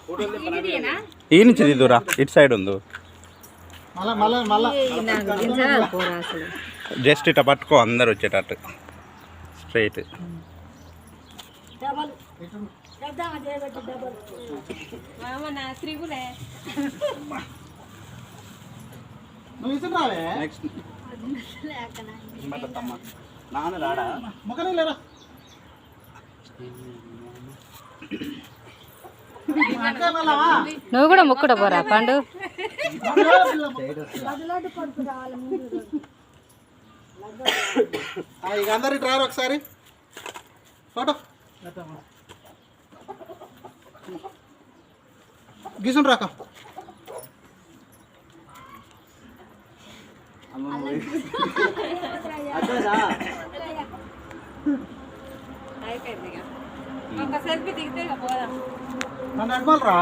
ఈ నుంచి దిద్దురా, ఇటు సైడ్ ఉంది. జస్ట్ ఇట్లా పట్టుకో, అందరు వచ్చేటట్టు స్ట్రైట్. నాన్న రాడా నువ్వు కూడా మొక్కుడ పోరా పండు. ఇక అందరికి రారు ఒకసారి ఫోటో గీసుండ్రు రాక. అయిపోయింది, ఒక సెల్ఫీ దిగితే పోదాం. నన్ను అడమాలరా.